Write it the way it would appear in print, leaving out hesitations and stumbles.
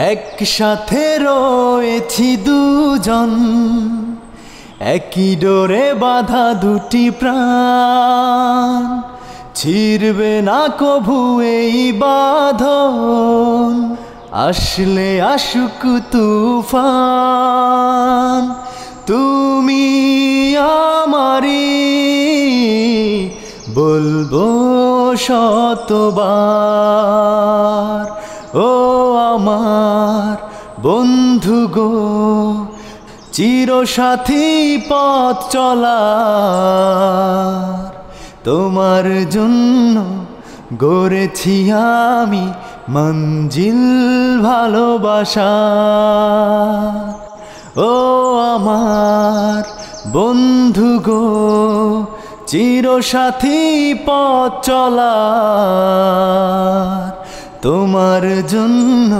একসাথে রয়েছি দুজন, একই ডোরে বাঁধা দুটি প্রাণ। ছিড়বে না কভু এই বাঁধন, আসলে আসুক তুফান। তুমি আমারি, বলবো শতবার। ও আমার বন্ধু গো, চিরসাথী পথ চলার, তোমার জন্য গড়েছি আমি মঞ্জিল ভালোবাসা। ও আমার বন্ধু গো, চিরসাথী পথ চলার, তোমার জন্য